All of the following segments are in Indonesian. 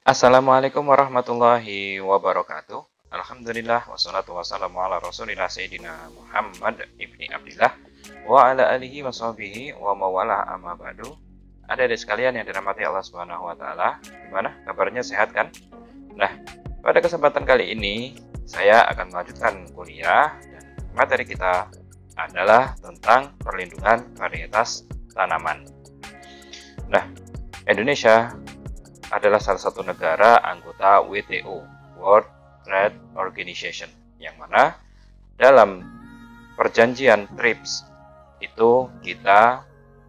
Assalamualaikum warahmatullahi wabarakatuh. Alhamdulillah wassalatu wassalamu ala rasulillah sayyidina Muhammad ibni Abdillah wa ala alihi wa sahbihi wa mawalah amma ba'du. Adik-adik sekalian yang dirahmati Allah Subhanahu wa taala, gimana kabarnya, sehat kan? Nah, pada kesempatan kali ini saya akan melanjutkan kuliah dan materi kita adalah tentang perlindungan varietas tanaman. Nah, Indonesia adalah salah satu negara anggota WTO, World Trade Organization, yang mana dalam perjanjian TRIPS itu kita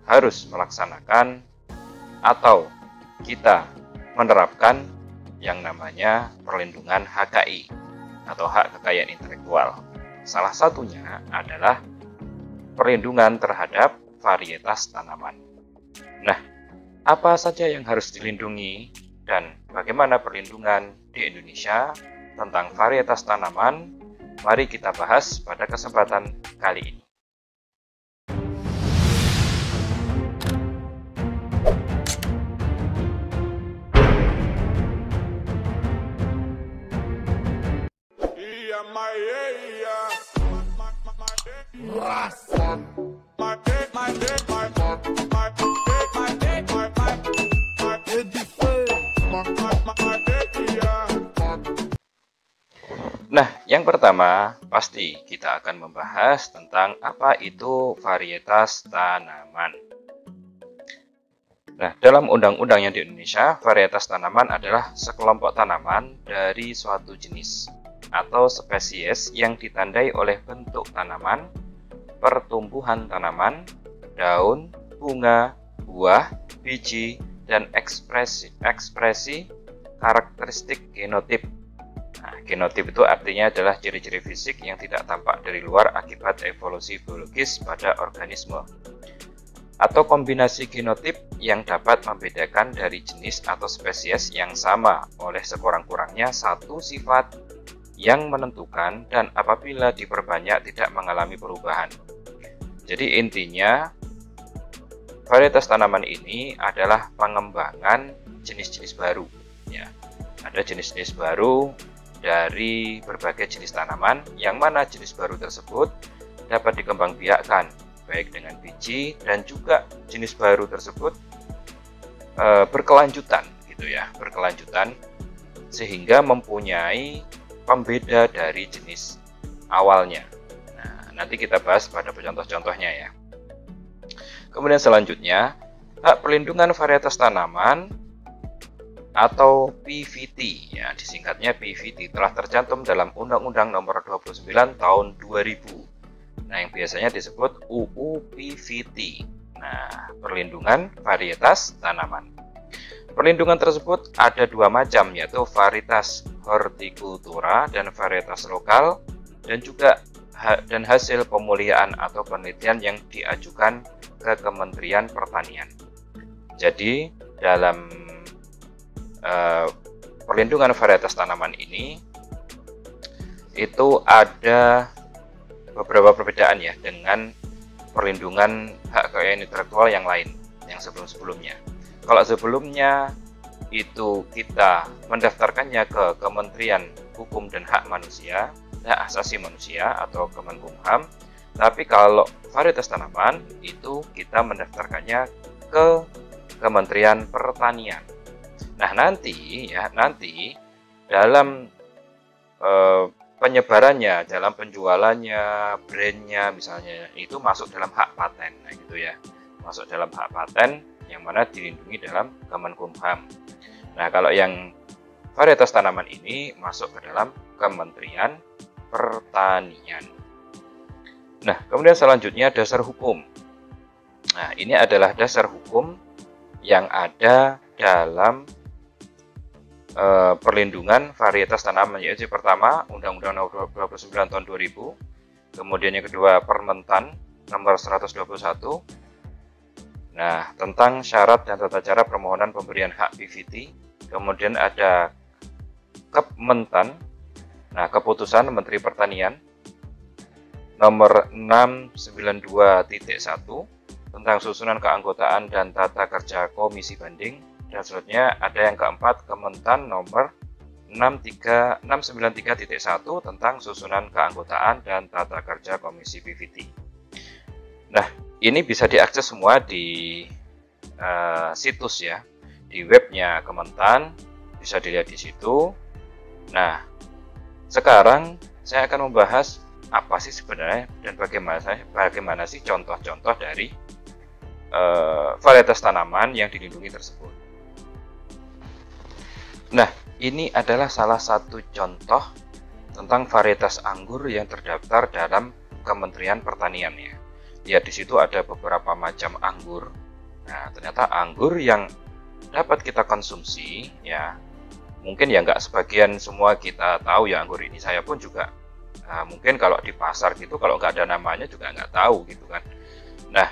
harus melaksanakan atau kita menerapkan yang namanya perlindungan HKI atau hak kekayaan intelektual. Salah satunya adalah perlindungan terhadap varietas tanaman. Nah, apa saja yang harus dilindungi dan bagaimana perlindungan di Indonesia tentang varietas tanaman? Mari kita bahas pada kesempatan kali ini. Nah, yang pertama pasti kita akan membahas tentang apa itu varietas tanaman. Nah, dalam undang-undang yang di Indonesia, varietas tanaman adalah sekelompok tanaman dari suatu jenis atau spesies yang ditandai oleh bentuk tanaman, pertumbuhan tanaman, daun, bunga, buah, biji, dan ekspresi karakteristik genotip. Nah, genotip itu artinya adalah ciri-ciri fisik yang tidak tampak dari luar akibat evolusi biologis pada organisme, atau kombinasi genotip yang dapat membedakan dari jenis atau spesies yang sama oleh sekurang-kurangnya satu sifat yang menentukan dan apabila diperbanyak tidak mengalami perubahan. Jadi intinya varietas tanaman ini adalah pengembangan jenis-jenis baru. Ya, ada jenis-jenis baru dari berbagai jenis tanaman, yang mana jenis baru tersebut dapat dikembangbiakkan baik dengan biji dan juga jenis baru tersebut berkelanjutan gitu ya, berkelanjutan sehingga mempunyai pembeda dari jenis awalnya. Nah, nanti kita bahas pada contoh-contohnya ya. Kemudian selanjutnya, hak perlindungan varietas tanaman atau PVT, ya disingkatnya PVT, telah tercantum dalam Undang-Undang Nomor 29 Tahun 2000. Nah, yang biasanya disebut UU PVT. Nah, perlindungan varietas tanaman. Perlindungan tersebut ada dua macam, yaitu varietas hortikultura dan varietas lokal, dan juga hasil pemulihan atau penelitian yang diajukan ke Kementerian Pertanian. Jadi, dalam perlindungan varietas tanaman ini itu ada beberapa perbedaan ya dengan perlindungan hak kekayaan intelektual yang lain yang sebelum-sebelumnya. Kalau sebelumnya itu kita mendaftarkannya ke Kementerian Hukum dan Hak Manusia, Hak Asasi Manusia atau Kemenkumham, tapi kalau varietas tanaman itu kita mendaftarkannya ke Kementerian Pertanian. Nah, nanti dalam penyebarannya, dalam penjualannya, brandnya misalnya, itu masuk dalam hak paten, nah gitu ya, masuk dalam hak paten yang mana dilindungi dalam Kemenkumham. Nah, kalau yang varietas tanaman ini masuk ke dalam Kementerian Pertanian. Nah, kemudian selanjutnya dasar hukum. Nah, ini adalah dasar hukum yang ada dalam perlindungan varietas tanaman, yaitu pertama Undang-Undang Nomor 29 Tahun 2000, kemudian yang kedua Permentan Nomor 121. Nah, tentang syarat dan tata cara permohonan pemberian hak PVT, kemudian ada Kementan, nah keputusan Menteri Pertanian Nomor 692.1 tentang susunan keanggotaan dan tata kerja Komisi Banding dan selanjutnya ada yang keempat, Kementan nomor 693.1 tentang susunan keanggotaan dan tata kerja Komisi PVT. Nah, ini bisa diakses semua di situs ya, di webnya Kementan, bisa dilihat di situ. Nah, sekarang saya akan membahas apa sih sebenarnya dan bagaimana sih contoh-contoh dari varietas tanaman yang dilindungi tersebut. Nah, ini adalah salah satu contoh tentang varietas anggur yang terdaftar dalam Kementerian Pertanian ya. Lihat di situ ada beberapa macam anggur. Nah, ternyata anggur yang dapat kita konsumsi ya, mungkin ya nggak sebagian semua kita tahu ya anggur ini. Saya pun juga mungkin kalau di pasar gitu, kalau nggak ada namanya juga nggak tahu gitu kan. Nah,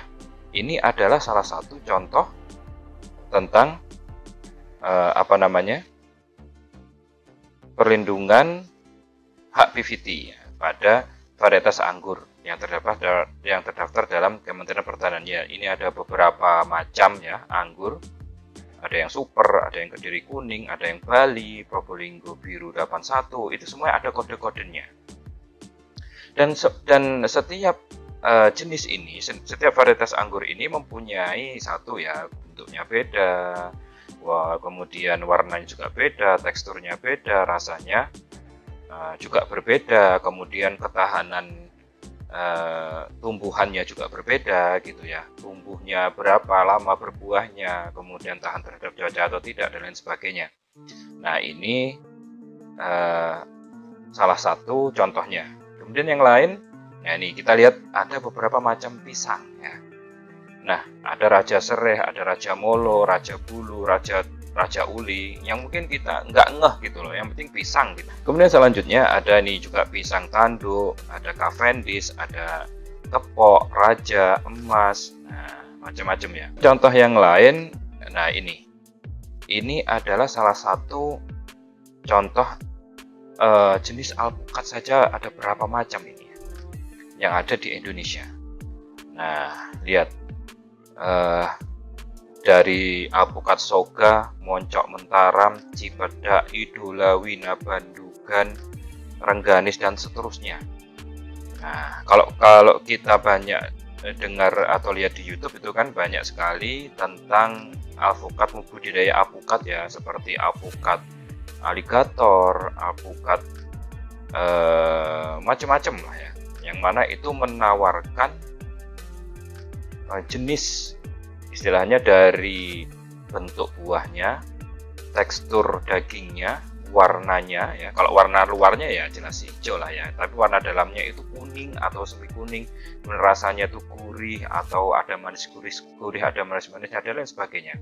ini adalah salah satu contoh tentang perlindungan hak PVT ya, pada varietas anggur yang terdaftar dalam Kementerian Pertanian. Ya, ini ada beberapa macam ya anggur. Ada yang super, ada yang Kediri kuning, ada yang Bali, Probolinggo biru 81. Itu semua ada kode-kodenya. Dan setiap jenis ini, setiap varietas anggur ini mempunyai satu ya, bentuknya beda, kemudian warnanya juga beda, teksturnya beda, rasanya juga berbeda, kemudian ketahanan tumbuhannya juga berbeda gitu ya, tumbuhnya berapa lama berbuahnya, kemudian tahan terhadap cuaca atau tidak, dan lain sebagainya. Nah, ini salah satu contohnya. Kemudian yang lain, nah ini kita lihat ada beberapa macam pisang ya. Nah, ada Raja Sereh, ada Raja Molo, Raja Bulu, Raja Uli, yang mungkin kita nggak ngeh gitu loh, yang penting pisang gitu. Kemudian selanjutnya ada nih juga pisang tanduk, ada Cavendish, ada Kepok, Raja, Emas, nah macam-macam ya. Contoh yang lain, nah ini adalah salah satu contoh jenis alpukat saja ada berapa macam ini ya, yang ada di Indonesia. Nah, lihat. Dari alpukat soga, moncok mentaram, cipedak, idola, wina, bandugan, rengganis, dan seterusnya. Nah, kalau kita banyak dengar atau lihat di YouTube itu kan banyak sekali tentang alpukat, budidaya alpukat ya, seperti alpukat aligator, alpukat macam-macam lah ya, yang mana itu menawarkan jenis, istilahnya dari bentuk buahnya, tekstur dagingnya, warnanya ya. Kalau warna luarnya ya jelas hijau lah ya, tapi warna dalamnya itu kuning atau semi kuning, rasanya itu gurih atau ada manis gurih, ada manis-manis, ada lain sebagainya.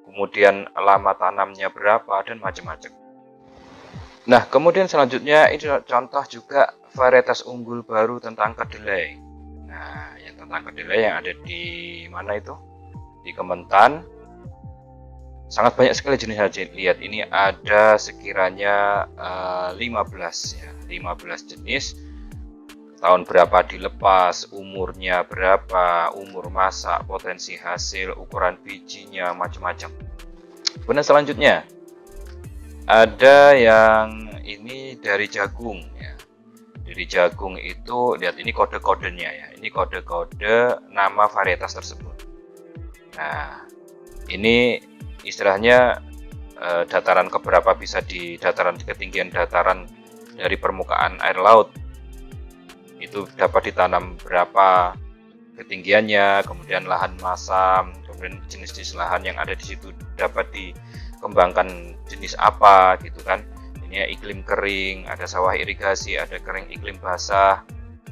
Kemudian lama tanamnya berapa dan macam-macam. Nah, kemudian selanjutnya ini contoh juga varietas unggul baru tentang kedelai. Nah, yang tentang kedelai yang ada di mana itu? Di Kementan. Sangat banyak sekali jenisnya. Lihat, ini ada sekiranya 15 ya, 15 jenis. Tahun berapa dilepas, umurnya berapa, umur masak, potensi hasil, ukuran bijinya, macam-macam. Kemudian selanjutnya ada yang ini dari jagung ya. Dari jagung itu lihat, ini kode-kodenya ya. Ini kode-kode nama varietas tersebut. Nah, ini istilahnya dataran keberapa, bisa di dataran ketinggian dataran dari permukaan air laut. Itu dapat ditanam berapa ketinggiannya, kemudian lahan masam, kemudian jenis-jenis lahan yang ada di situ dapat dikembangkan jenis apa gitu kan. Ini ya, iklim kering, ada sawah irigasi, ada kering iklim basah,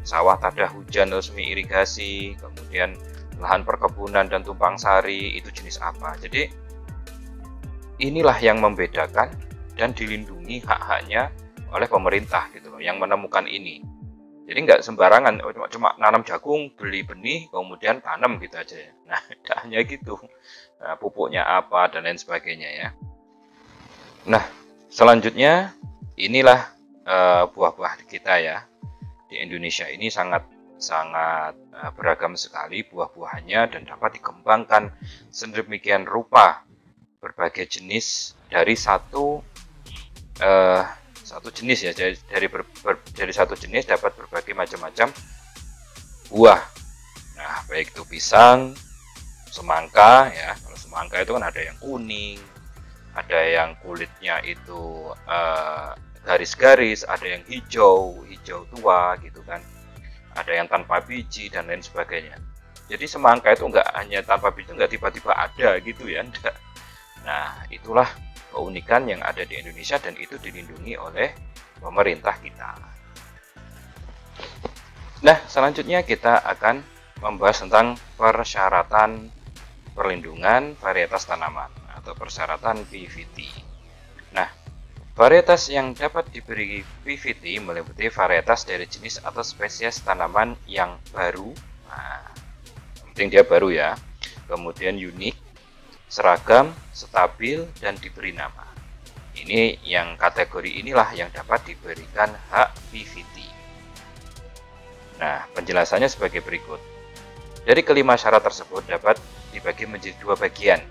sawah tadah hujan resmi irigasi, kemudian lahan perkebunan dan tumpang sari, itu jenis apa. Jadi inilah yang membedakan dan dilindungi hak-haknya oleh pemerintah gitu loh, yang menemukan ini. Jadi nggak sembarangan cuma nanam jagung, beli benih kemudian tanam gitu aja ya. Nah, tidak hanya gitu, nah, pupuknya apa dan lain sebagainya ya. Nah, selanjutnya inilah buah-buah kita ya. Di Indonesia ini sangat beragam sekali buah-buahannya dan dapat dikembangkan sedemikian rupa berbagai jenis dari satu jenis ya, dari satu jenis dapat berbagai macam-macam buah. Nah, baik itu pisang, semangka ya. Kalau semangka itu kan ada yang kuning, ada yang kulitnya itu garis-garis, ada yang hijau tua gitu kan, ada yang tanpa biji dan lain sebagainya. Jadi semangka itu nggak hanya tanpa biji, nggak tiba-tiba ada gitu ya, enggak. Nah, itulah keunikan yang ada di Indonesia dan itu dilindungi oleh pemerintah kita. Nah, selanjutnya kita akan membahas tentang persyaratan perlindungan varietas tanaman atau persyaratan PVT. Nah, varietas yang dapat diberi PVT meliputi varietas dari jenis atau spesies tanaman yang baru. Nah, penting dia baru ya. Kemudian unik, seragam, stabil, dan diberi nama. Ini yang kategori inilah yang dapat diberikan hak PVT. Nah, penjelasannya sebagai berikut. Dari kelima syarat tersebut dapat dibagi menjadi dua bagian.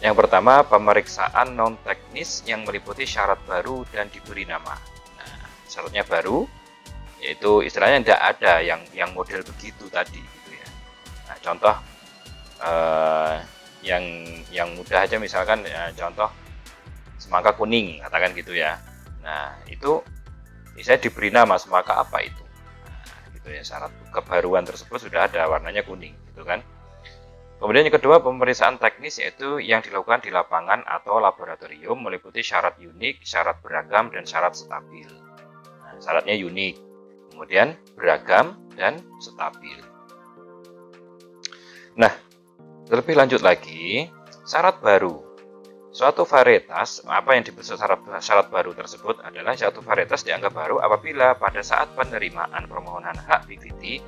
Yang pertama, pemeriksaan non-teknis yang meliputi syarat baru dan diberi nama. Nah, syaratnya baru, yaitu istilahnya tidak ada yang model begitu tadi. Gitu ya. Nah, contoh yang mudah aja misalkan ya, contoh semangka kuning, katakan gitu ya. Nah, itu bisa diberi nama semangka apa itu. Nah, gitu ya, syarat kebaruan tersebut sudah ada warnanya kuning, gitu kan. Kemudian yang kedua, pemeriksaan teknis yaitu yang dilakukan di lapangan atau laboratorium meliputi syarat unik, syarat beragam, dan syarat stabil. Nah, syaratnya unik, kemudian beragam, dan stabil. Nah, terlebih lanjut lagi, syarat baru. Suatu varietas, apa yang dimaksud syarat baru tersebut adalah suatu varietas dianggap baru apabila pada saat penerimaan permohonan hak PVT,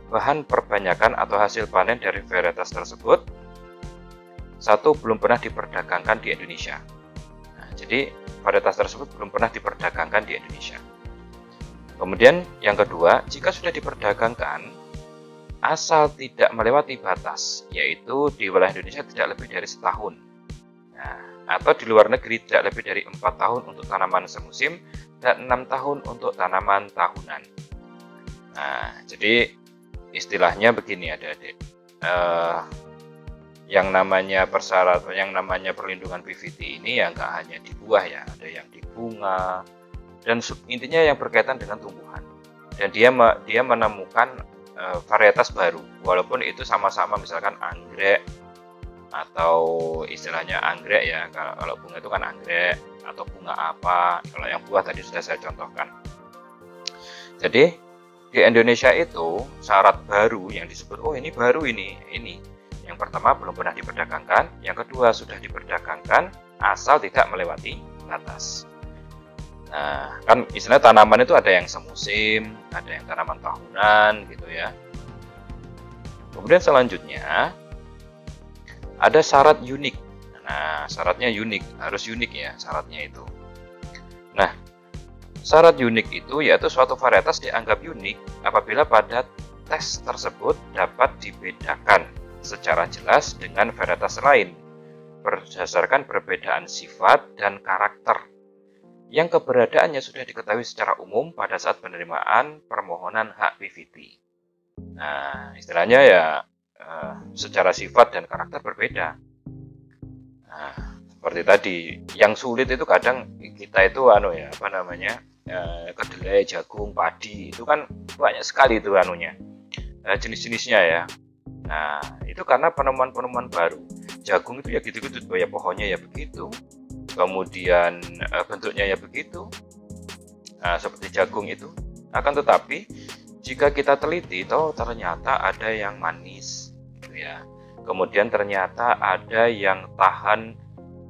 bahan perbanyakan atau hasil panen dari varietas tersebut satu belum pernah diperdagangkan di Indonesia. Nah, jadi varietas tersebut belum pernah diperdagangkan di Indonesia. Kemudian yang kedua, jika sudah diperdagangkan, asal tidak melewati batas, yaitu di wilayah Indonesia tidak lebih dari setahun. Nah, atau di luar negeri tidak lebih dari 4 tahun untuk tanaman semusim dan 6 tahun untuk tanaman tahunan. Nah, jadi istilahnya begini adik-adik. Yang namanya persyaratan, yang namanya perlindungan PVT ini ya nggak hanya di buah ya, ada yang di bunga dan intinya yang berkaitan dengan tumbuhan. Dan dia menemukan varietas baru, walaupun itu sama-sama misalkan anggrek atau istilahnya anggrek ya, kalau bunga itu kan anggrek atau bunga apa, kalau yang buah tadi sudah saya contohkan. Jadi di Indonesia itu syarat baru yang disebut, oh ini baru ini yang pertama belum pernah diperdagangkan, yang kedua sudah diperdagangkan asal tidak melewati batas. Nah, kan istilah tanaman itu ada yang semusim, ada yang tanaman tahunan gitu ya. Kemudian selanjutnya ada syarat unik. Nah, syaratnya unik, harus unik ya syaratnya itu. Nah, syarat unik itu yaitu suatu varietas dianggap unik apabila pada tes tersebut dapat dibedakan secara jelas dengan varietas lain berdasarkan perbedaan sifat dan karakter yang keberadaannya sudah diketahui secara umum pada saat penerimaan permohonan hak PVT. Nah, istilahnya ya secara sifat dan karakter berbeda. Nah, seperti tadi, yang sulit itu kadang kita itu kedelai, jagung, padi itu kan banyak sekali itu jenis-jenisnya ya. Nah, itu karena penemuan-penemuan baru. Jagung itu ya gitu-gitu, ya pohonnya ya begitu. Kemudian bentuknya ya begitu. Nah, seperti jagung itu. Akan tetapi jika kita teliti, ternyata ada yang manis, gitu ya. Kemudian ternyata ada yang tahan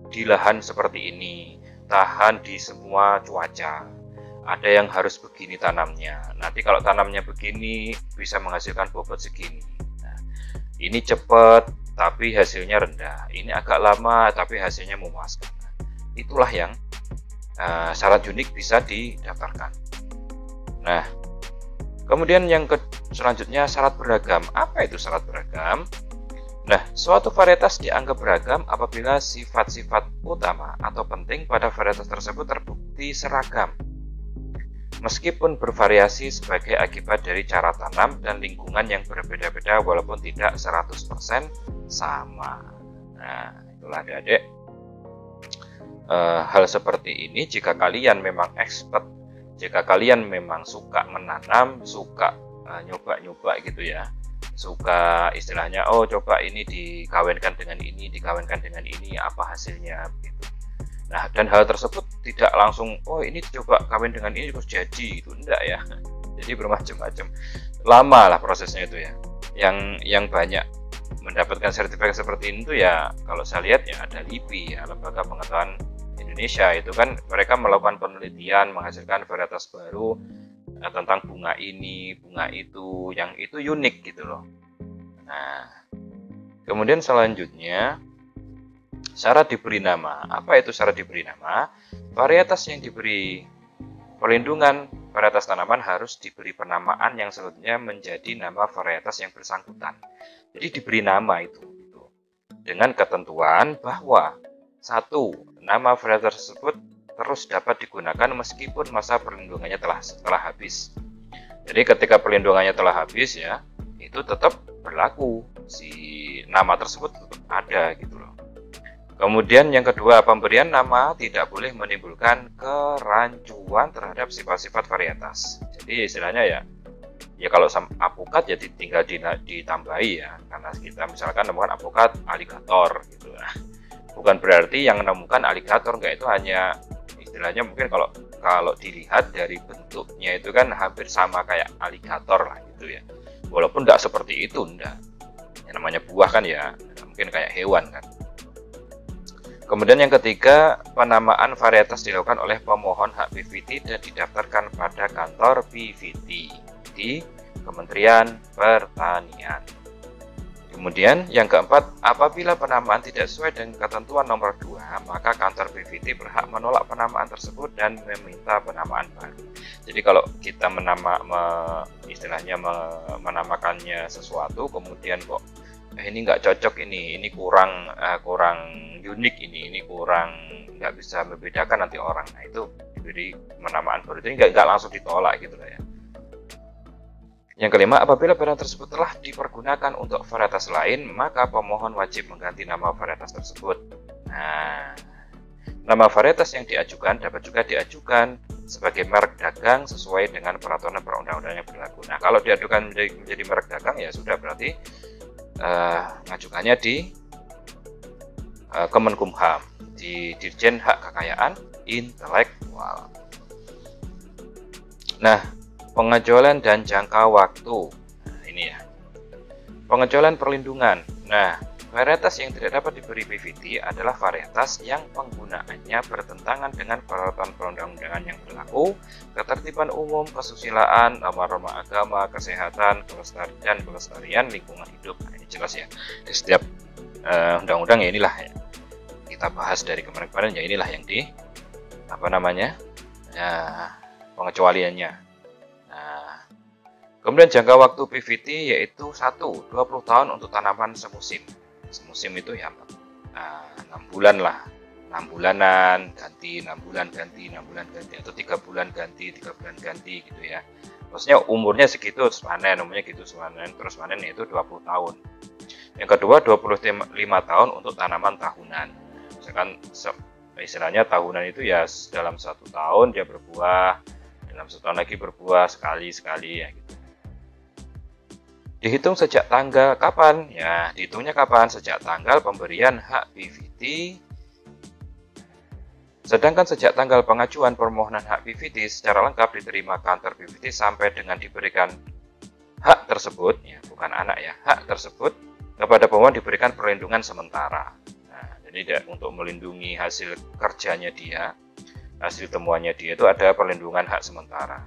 di lahan seperti ini, tahan di semua cuaca. Ada yang harus begini tanamnya. Nanti kalau tanamnya begini bisa menghasilkan bobot segini. Nah, ini cepat tapi hasilnya rendah. Ini agak lama tapi hasilnya memuaskan. Itulah yang syarat unik bisa didaftarkan. Nah, kemudian yang selanjutnya syarat beragam. Apa itu syarat beragam? Nah, suatu varietas dianggap beragam apabila sifat-sifat utama atau penting pada varietas tersebut terbukti seragam, meskipun bervariasi sebagai akibat dari cara tanam dan lingkungan yang berbeda-beda walaupun tidak 100% sama. Nah, itulah adik-adik. Hal seperti ini jika kalian memang expert, jika kalian memang suka menanam, suka nyoba-nyoba gitu ya, suka istilahnya, oh coba ini dikawinkan dengan ini, dikawinkan dengan ini, apa hasilnya gitu. Nah, dan hal tersebut tidak langsung, oh ini coba kawin dengan ini terus jadi, itu enggak ya. Jadi bermacam-macam, lama lah prosesnya itu ya. Yang banyak mendapatkan sertifikat seperti ini tuh ya, kalau saya lihat ya ada LIPI ya, Lembaga Pengetahuan Indonesia, itu kan mereka melakukan penelitian, menghasilkan varietas baru tentang bunga ini, bunga itu, yang itu unik gitu loh. Nah, kemudian selanjutnya syarat diberi nama. Apa itu syarat diberi nama? Varietas yang diberi perlindungan varietas tanaman harus diberi penamaan yang selanjutnya menjadi nama varietas yang bersangkutan. Jadi diberi nama itu dengan ketentuan bahwa satu, nama varietas tersebut terus dapat digunakan meskipun masa perlindungannya telah habis. Jadi ketika perlindungannya telah habis ya, itu tetap berlaku, si nama tersebut tetap ada gitu loh. Kemudian yang kedua, pemberian nama tidak boleh menimbulkan kerancuan terhadap sifat-sifat varietas. Jadi istilahnya ya kalau apokat ya tinggal ditambahi ya, karena kita misalkan nemukan apokat aligator gitu ya. Bukan berarti yang menemukan aligator enggak, itu hanya istilahnya mungkin kalau dilihat dari bentuknya itu kan hampir sama kayak aligator lah gitu ya. Walaupun enggak seperti itu, enggak. Yang namanya buah kan ya mungkin kayak hewan kan. Kemudian yang ketiga, penamaan varietas dilakukan oleh pemohon hak PVT dan didaftarkan pada kantor PVT di Kementerian Pertanian. Kemudian yang keempat, apabila penamaan tidak sesuai dengan ketentuan nomor 2, maka kantor PVT berhak menolak penamaan tersebut dan meminta penamaan baru. Jadi kalau kita istilahnya menamakannya sesuatu, kemudian kok ini nggak cocok, ini kurang unik, ini kurang nggak bisa membedakan nanti orang, nah itu diberi penamaan baru. Jadi nggak langsung ditolak gitu lah ya. Yang kelima, apabila barang tersebut telah dipergunakan untuk varietas lain, maka pemohon wajib mengganti nama varietas tersebut. Nah, nama varietas yang diajukan dapat juga diajukan sebagai merek dagang sesuai dengan peraturan perundang-undangan yang berlaku. Nah, kalau diajukan menjadi merek dagang ya sudah, berarti ngajukannya di Kemenkumham, di Dirjen Hak Kekayaan Intelektual. Nah, pengecualian dan jangka waktu. Nah, ini ya. Pengecualian perlindungan. Nah, varietas yang tidak dapat diberi PVT adalah varietas yang penggunaannya bertentangan dengan peraturan perundang-undangan yang berlaku, ketertiban umum, kesusilaan, norma-norma agama, kesehatan, kelestarian lingkungan hidup. Nah, ini jelas ya. Di setiap undang-undang ya inilah ya. Kita bahas dari kemarin-kemarin ya, inilah yang pengecualiannya. Nah, kemudian jangka waktu PVT yaitu 1, 20 tahun untuk tanaman semusim. Semusim itu ya 6 bulan lah, 6 bulanan ganti, 6 bulan ganti, 6 bulan ganti, atau 3 bulan ganti, 3 bulan ganti gitu ya. Maksudnya umurnya segitu terus panen, umurnya gitu terus panen, yaitu 20 tahun. Yang kedua 25 tahun untuk tanaman tahunan. Misalkan istilahnya tahunan itu ya dalam 1 tahun dia berbuah, dalam 1 tahun lagi berbuah sekali ya gitu. Dihitung sejak tanggal kapan? Ya, dihitungnya kapan? Sejak tanggal pemberian hak PVT. Sedangkan sejak tanggal pengajuan permohonan hak PVT secara lengkap diterima kantor PVT sampai dengan diberikan hak tersebut, ya bukan anak ya, hak tersebut kepada pemohon diberikan perlindungan sementara. Nah, jadi untuk melindungi hasil kerjanya dia, hasil temuannya dia itu ada perlindungan hak sementara.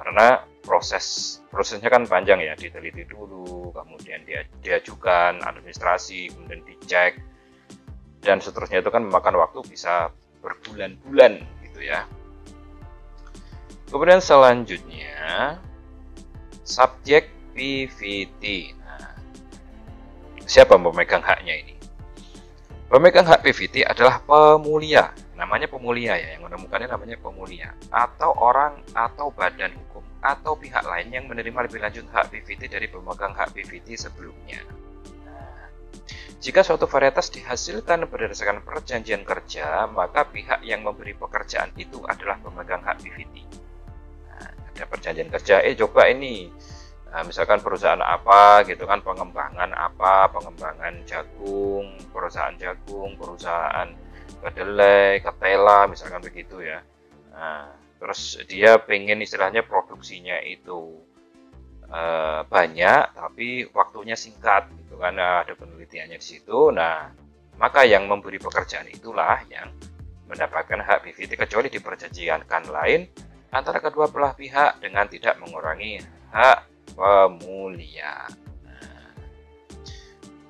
Karena prosesnya kan panjang ya, diteliti dulu, kemudian diajukan administrasi, kemudian dicek, dan seterusnya. Itu kan memakan waktu bisa berbulan-bulan gitu ya. Kemudian selanjutnya subjek PVT. Nah, siapa pemegang haknya ini? Pemegang hak PVT adalah pemulia, namanya pemulia ya, yang menemukannya namanya pemulia, atau orang atau badan hukum atau pihak lain yang menerima lebih lanjut hak PVT dari pemegang hak PVT sebelumnya. Jika suatu varietas dihasilkan berdasarkan perjanjian kerja, maka pihak yang memberi pekerjaan itu adalah pemegang hak PVT. Nah, ada perjanjian kerja, coba ini. Nah, misalkan perusahaan apa gitu kan, pengembangan apa, pengembangan jagung, perusahaan kedelai, ketela, misalkan begitu ya. Nah, terus dia pengen istilahnya produksinya itu banyak, tapi waktunya singkat gitu kan, ada penelitiannya di situ. Nah, maka yang memberi pekerjaan itulah yang mendapatkan hak PVT kecuali diperjanjikan lain antara kedua belah pihak dengan tidak mengurangi hak pemulia.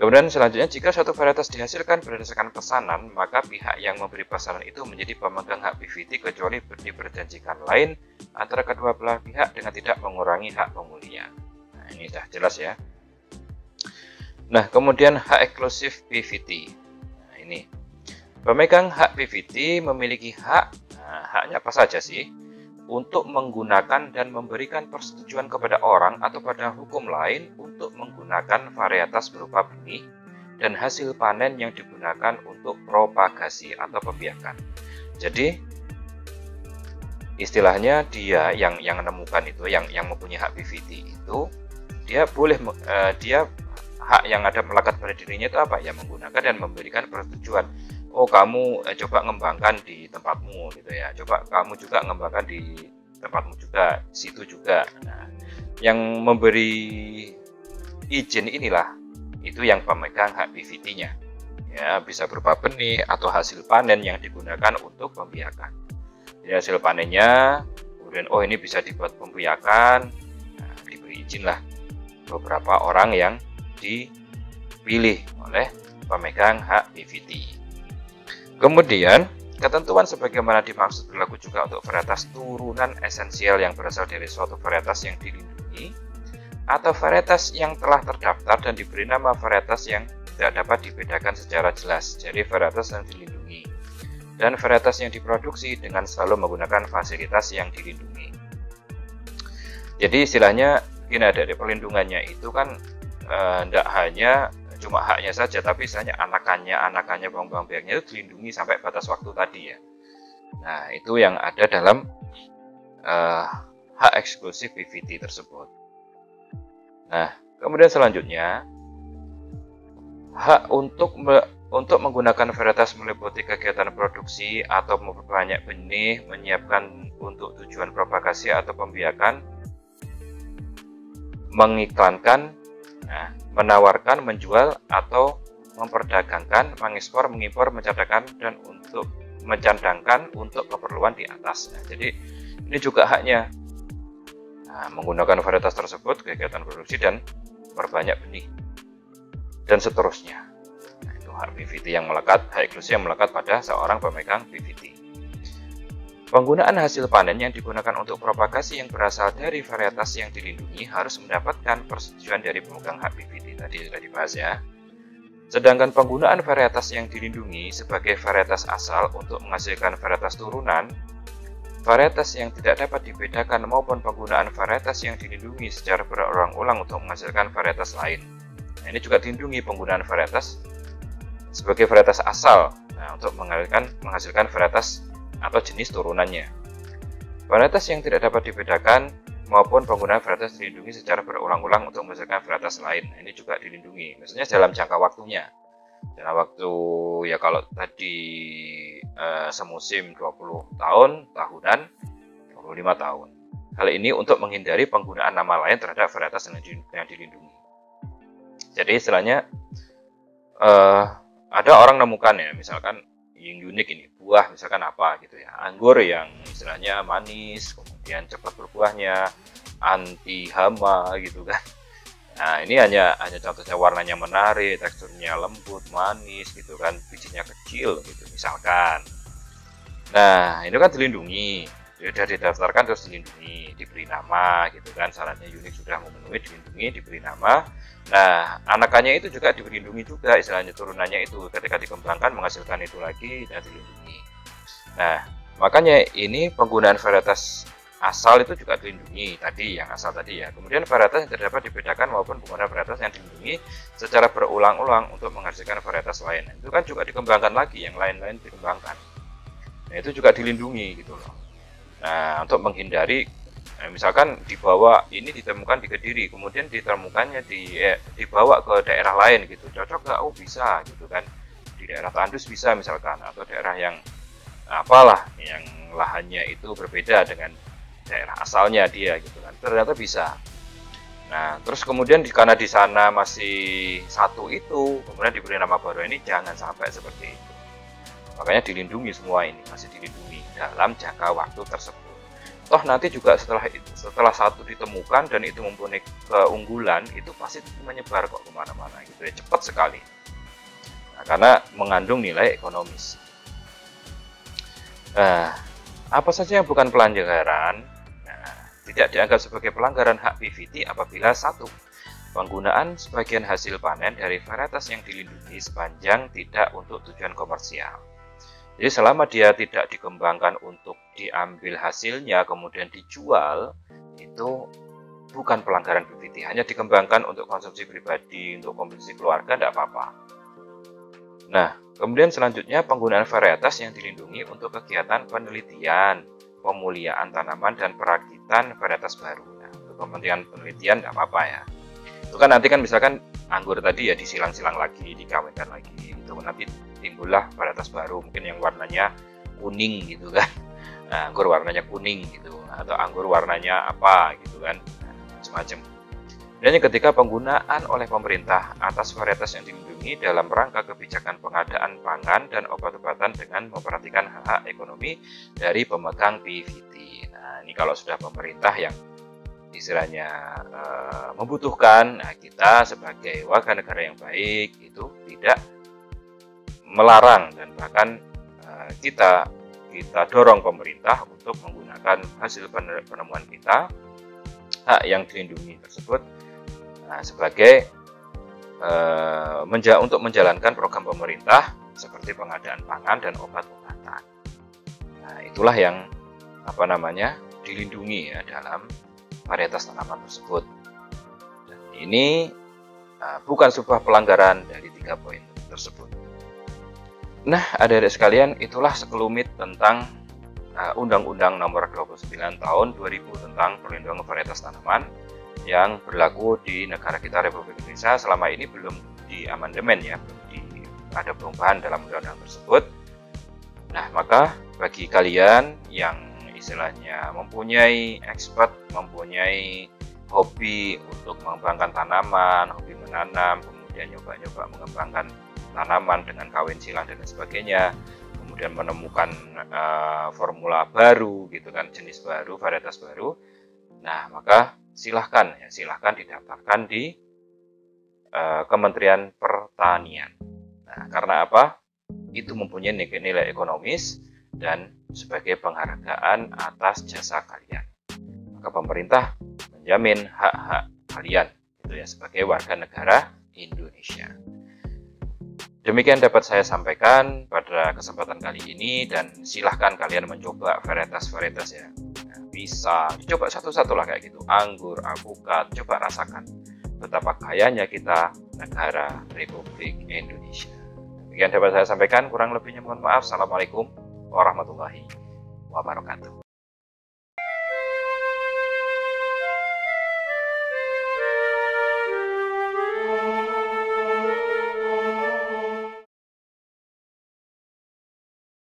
Kemudian selanjutnya, jika suatu varietas dihasilkan berdasarkan pesanan, maka pihak yang memberi pesanan itu menjadi pemegang hak PVT kecuali diperjanjikan lain antara kedua belah pihak dengan tidak mengurangi hak pemulia. Nah, ini sudah jelas ya. Nah, kemudian hak eksklusif PVT. Nah, ini pemegang hak PVT memiliki hak. Nah, haknya apa saja sih? Untuk menggunakan dan memberikan persetujuan kepada orang atau pada hukum lain untuk menggunakan varietas berupa benih dan hasil panen yang digunakan untuk propagasi atau pembiakan. Jadi istilahnya dia yang menemukan itu, yang mempunyai hak PVT itu, dia boleh dia hak yang ada melekat pada dirinya itu apa? Ya, menggunakan dan memberikan persetujuan. Oh, kamu coba ngembangkan di tempatmu gitu ya, coba kamu juga ngembangkan di tempatmu juga, situ juga. Nah, yang memberi izin inilah itu yang pemegang hak PVT-nya ya, bisa berupa benih atau hasil panen yang digunakan untuk pembiakan. Jadi hasil panennya kemudian ini bisa dibuat pembiakan. Nah, diberi izin lah beberapa orang yang dipilih oleh pemegang hak PVT. Kemudian, ketentuan sebagaimana dimaksud berlaku juga untuk varietas turunan esensial yang berasal dari suatu varietas yang dilindungi atau varietas yang telah terdaftar dan diberi nama varietas yang tidak dapat dibedakan secara jelas. Jadi varietas yang dilindungi dan varietas yang diproduksi dengan selalu menggunakan fasilitas yang dilindungi. Jadi istilahnya ini dari pelindungannya itu kan tidak hanya cuma haknya saja, tapi istilahnya anakannya bawang biaknya itu dilindungi sampai batas waktu tadi ya. Nah, itu yang ada dalam hak eksklusif PVT tersebut. Nah, kemudian selanjutnya hak untuk menggunakan varietas meliputi kegiatan produksi atau memperbanyak benih, menyiapkan untuk tujuan propagasi atau pembiakan, mengiklankan, menawarkan, menjual atau memperdagangkan, mengekspor, mengimpor, mencadangkan untuk keperluan di atas. Nah, jadi ini juga haknya. Nah, menggunakan varietas tersebut, kegiatan produksi dan perbanyak benih dan seterusnya. Nah, itu hak PVT yang melekat, hak eksklusif yang melekat pada seorang pemegang PVT. Penggunaan hasil panen yang digunakan untuk propagasi yang berasal dari varietas yang dilindungi harus mendapatkan persetujuan dari pemegang hak PVT. Tadi sudah dibahas ya. Sedangkan penggunaan varietas yang dilindungi sebagai varietas asal untuk menghasilkan varietas turunan, varietas yang tidak dapat dibedakan maupun penggunaan varietas yang dilindungi secara berulang-ulang untuk menghasilkan varietas lain. Nah, ini juga dilindungi penggunaan varietas sebagai varietas asal untuk menghasilkan varietas atau jenis turunannya. Varietas yang tidak dapat dibedakan maupun penggunaan varietas dilindungi secara berulang-ulang untuk menghasilkan varietas lain. Nah, ini juga dilindungi. Maksudnya dalam jangka waktunya. Dalam waktu ya, kalau tadi semusim 20 tahun, tahunan 25 tahun. Hal ini untuk menghindari penggunaan nama lain terhadap varietas yang dilindungi. Jadi istilahnya ada orang nemukan ya, misalkan yang unik ini, buah misalkan apa gitu ya, anggur yang istilahnya manis, kemudian cepat berbuahnya, anti hama gitu kan. Nah, ini hanya contohnya, warnanya menarik, teksturnya lembut, manis gitu kan, bijinya kecil gitu misalkan. Nah, ini kan dilindungi. sudah didaftarkan terus dilindungi, diberi nama gitu kan, syaratnya unik sudah memenuhi, dilindungi, diberi nama. Nah, anakannya itu juga dilindungi juga, istilahnya turunannya itu ketika dikembangkan menghasilkan itu lagi dan dilindungi. Nah, makanya ini penggunaan varietas asal itu juga dilindungi tadi, yang asal tadi ya. Kemudian varietas yang terdapat dibedakan maupun penggunaan varietas yang dilindungi secara berulang-ulang untuk menghasilkan varietas lain. Itu kan juga dikembangkan lagi, yang lain-lain dikembangkan. Nah, itu juga dilindungi gitu loh. Nah, untuk menghindari misalkan dibawa ini ditemukan di Kediri, kemudian ditemukannya dibawa ke daerah lain gitu. Cocok nggak? Oh, bisa gitu kan. Di daerah Tandus bisa misalkan, atau daerah yang apalah yang lahannya itu berbeda dengan daerah asalnya dia gitu kan, ternyata bisa. Nah, terus kemudian karena di sana masih satu itu, kemudian diberi nama baru, ini jangan sampai seperti itu. Makanya dilindungi semua ini, masih dilindungi dalam jangka waktu tersebut. Toh nanti juga setelah satu ditemukan dan itu mempunyai keunggulan, itu pasti menyebar kok kemana-mana gitu ya, cepat sekali. Nah, karena mengandung nilai ekonomis. Nah, apa saja yang bukan pelanggaran? Tidak dianggap sebagai pelanggaran hak PVT apabila 1. Penggunaan sebagian hasil panen dari varietas yang dilindungi sepanjang tidak untuk tujuan komersial. Jadi selama dia tidak dikembangkan untuk diambil hasilnya kemudian dijual, itu bukan pelanggaran PVT, hanya dikembangkan untuk konsumsi pribadi, untuk konsumsi keluarga, tidak apa-apa. Nah, kemudian selanjutnya penggunaan varietas yang dilindungi untuk kegiatan penelitian, pemuliaan tanaman dan perakitan varietas baru. Nah, untuk kepentingan penelitian tidak apa-apa ya. Itu kan nanti kan misalkan anggur tadi ya disilang-silang lagi, dikawinkan lagi, itu nanti timbullah varietas baru mungkin yang warnanya kuning gitu kan. Nah, anggur warnanya kuning gitu, atau anggur warnanya apa gitu kan, macam-macam. Dan yang ketiga, penggunaan oleh pemerintah atas varietas yang dilindungi dalam rangka kebijakan pengadaan pangan dan obat-obatan dengan memperhatikan hak ekonomi dari pemegang PVT. Nah, ini kalau sudah pemerintah yang istilahnya membutuhkan, nah kita sebagai warga negara yang baik itu tidak melarang dan bahkan kita dorong pemerintah untuk menggunakan hasil penemuan kita, hak yang dilindungi tersebut, sebagai untuk menjalankan program pemerintah seperti pengadaan pangan dan obat-obatan. Nah, itulah yang dilindungi ya dalam varietas tanaman tersebut. Dan ini bukan sebuah pelanggaran dari 3 poin tersebut. Nah, adik-adik sekalian, itulah sekelumit tentang Undang-Undang Nomor 29 Tahun 2000 tentang perlindungan varietas tanaman yang berlaku di negara kita Republik Indonesia. Selama ini belum diamandemen ya, ada perubahan dalam undang-undang tersebut. Nah, maka bagi kalian yang istilahnya mempunyai mempunyai hobi untuk mengembangkan tanaman, hobi menanam, kemudian nyoba-nyoba mengembangkan tanaman dengan kawin silang dan sebagainya, kemudian menemukan formula baru gitu kan, jenis baru, varietas baru. Nah, maka silahkan didaftarkan di Kementerian Pertanian. Nah, karena apa? Itu mempunyai nilai ekonomis dan sebagai penghargaan atas jasa kalian. Maka pemerintah menjamin hak-hak kalian itu ya sebagai warga negara Indonesia. Demikian dapat saya sampaikan pada kesempatan kali ini, dan silahkan kalian mencoba varietas-varietas ya. Bisa dicoba satu-satu lah kayak gitu, anggur, alpukat, coba rasakan betapa kayanya kita negara Republik Indonesia. Demikian dapat saya sampaikan, kurang lebihnya mohon maaf. Assalamualaikum warahmatullahi wabarakatuh.